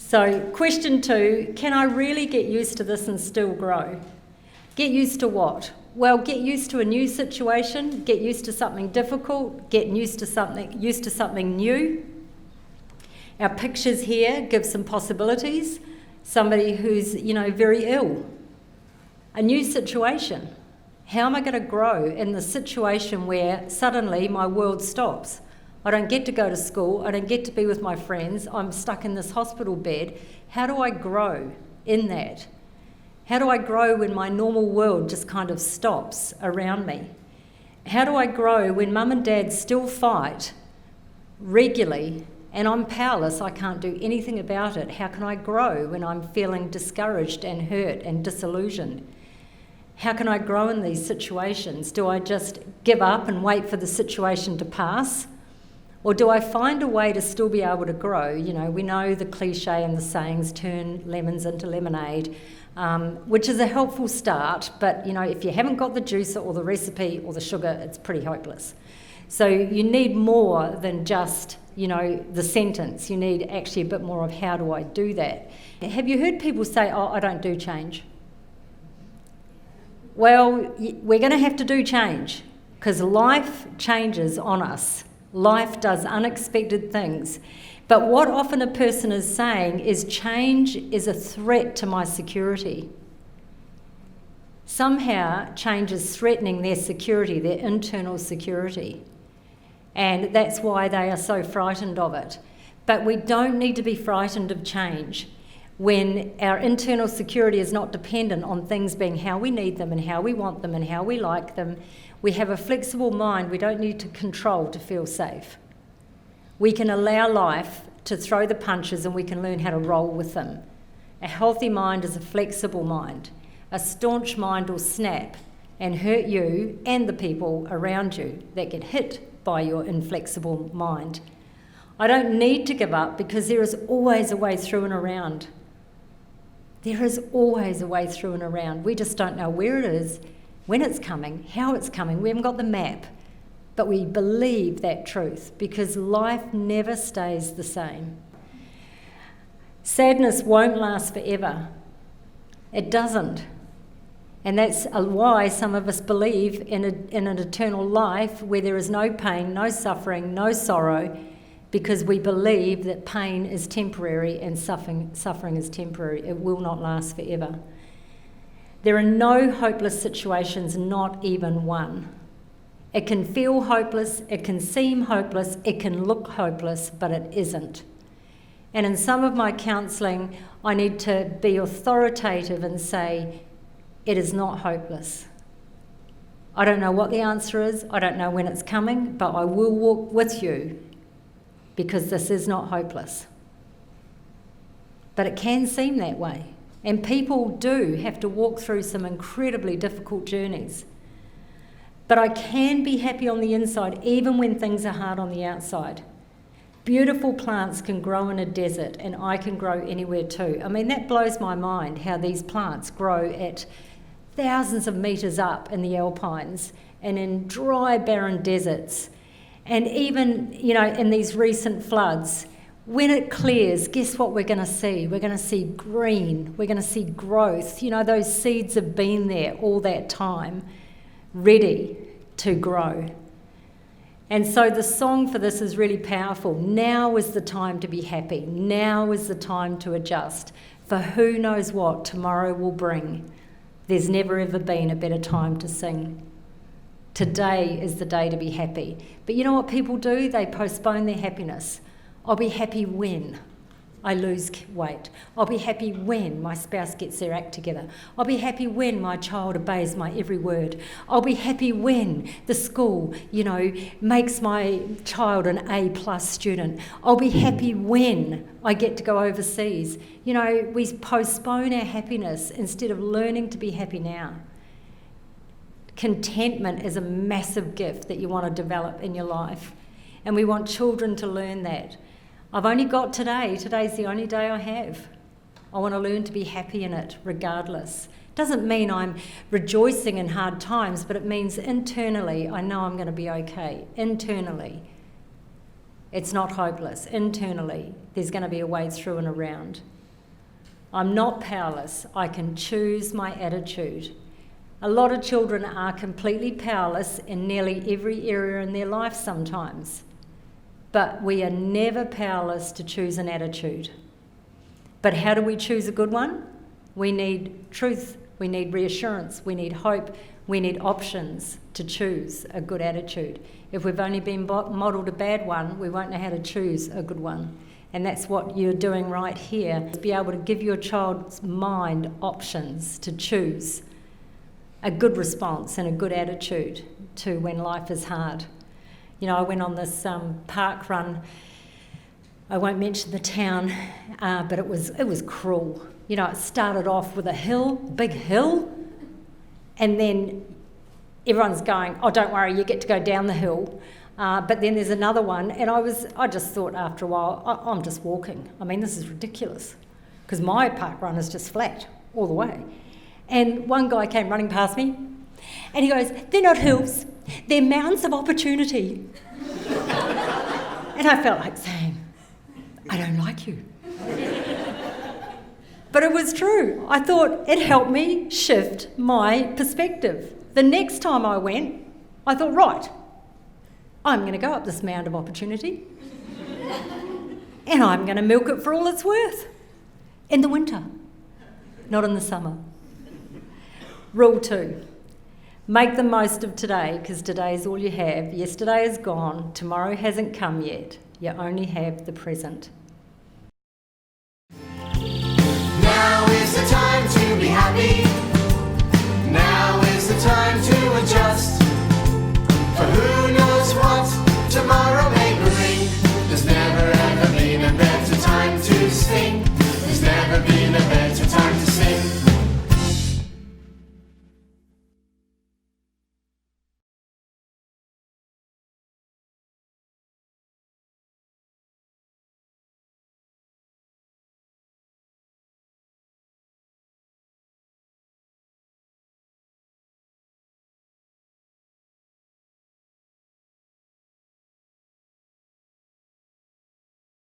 So question 2, can I really get used to this and still grow? Get used to what? Well, get used to a new situation, get used to something difficult, get used to something new. Our pictures here give some possibilities. Somebody who's, very ill. A new situation. How am I going to grow in the situation where suddenly my world stops? I don't get to go to school, I don't get to be with my friends, I'm stuck in this hospital bed. How do I grow in that? How do I grow when my normal world just kind of stops around me? How do I grow when mum and dad still fight regularly and I'm powerless, I can't do anything about it? How can I grow when I'm feeling discouraged and hurt and disillusioned? How can I grow in these situations? Do I just give up and wait for the situation to pass? Or do I find a way to still be able to grow? We know the cliche and the sayings, turn lemons into lemonade, which is a helpful start, but if you haven't got the juicer or the recipe or the sugar, it's pretty hopeless. So you need more than just, the sentence. You need actually a bit more of how do I do that? Have you heard people say, I don't do change? Well, we're going to have to do change because life changes on us. Life does unexpected things. But what often a person is saying is change is a threat to my security. Somehow change is threatening their security, their internal security. And that's why they are so frightened of it. But we don't need to be frightened of change when our internal security is not dependent on things being how we need them and how we want them and how we like them. We have a flexible mind. We don't need to control to feel safe. We can allow life to throw the punches and we can learn how to roll with them. A healthy mind is a flexible mind. A staunch mind will snap and hurt you and the people around you that get hit by your inflexible mind. I don't need to give up because there is always a way through and around. There is always a way through and around. We just don't know where it is, when it's coming, how it's coming. We haven't got the map, but we believe that truth because life never stays the same. Sadness won't last forever. It doesn't. And that's why some of us believe in an eternal life where there is no pain, no suffering, no sorrow, because we believe that pain is temporary and suffering is temporary. It will not last forever. There are no hopeless situations, not even one. It can feel hopeless, it can seem hopeless, it can look hopeless, but it isn't. And in some of my counselling, I need to be authoritative and say, it is not hopeless. I don't know what the answer is, I don't know when it's coming, but I will walk with you because this is not hopeless. But it can seem that way. And people do have to walk through some incredibly difficult journeys. But I can be happy on the inside even when things are hard on the outside. Beautiful plants can grow in a desert and I can grow anywhere too. I mean, that blows my mind how these plants grow at thousands of metres up in the Alpines and in dry, barren deserts. And even, in these recent floods, when it clears, guess what we're going to see? We're going to see green. We're going to see growth. Those seeds have been there all that time, ready to grow. And so the song for this is really powerful. Now is the time to be happy. Now is the time to adjust. For who knows what tomorrow will bring. There's never ever been a better time to sing. Today is the day to be happy. But you know what people do? They postpone their happiness. I'll be happy when I lose weight. I'll be happy when my spouse gets their act together. I'll be happy when my child obeys my every word. I'll be happy when the school, makes my child an A+ student. I'll be happy when I get to go overseas. We postpone our happiness instead of learning to be happy now. Contentment is a massive gift that you want to develop in your life. And we want children to learn that. I've only got today. Today's the only day I have. I want to learn to be happy in it, regardless. Doesn't mean I'm rejoicing in hard times, but it means internally I know I'm going to be okay. Internally, it's not hopeless. Internally, there's going to be a way through and around. I'm not powerless. I can choose my attitude. A lot of children are completely powerless in nearly every area in their life sometimes. But we are never powerless to choose an attitude. But how do we choose a good one? We need truth, we need reassurance, we need hope, we need options to choose a good attitude. If we've only been modelled a bad one, we won't know how to choose a good one. And that's what you're doing right here, is be able to give your child's mind options to choose a good response and a good attitude to when life is hard. You know, I went on this park run. I won't mention the town, but it was cruel. You know, it started off with a hill, big hill, and then everyone's going, oh, don't worry, you get to go down the hill. But then there's another one, and I just thought after a while, I'm just walking. I mean, this is ridiculous, because my park run is just flat all the way. And one guy came running past me, and he goes, they're not hills, they're mountains of opportunity. And I felt like saying, I don't like you. But it was true. I thought it helped me shift my perspective. The next time I went, I thought, right, I'm going to go up this mound of opportunity and I'm going to milk it for all it's worth in the winter, not in the summer. Rule 2, make the most of today, because today is all you have. Yesterday is gone, tomorrow hasn't come yet. You only have the present. Now is the time to be happy. Now is the time to adjust. For who knows what tomorrow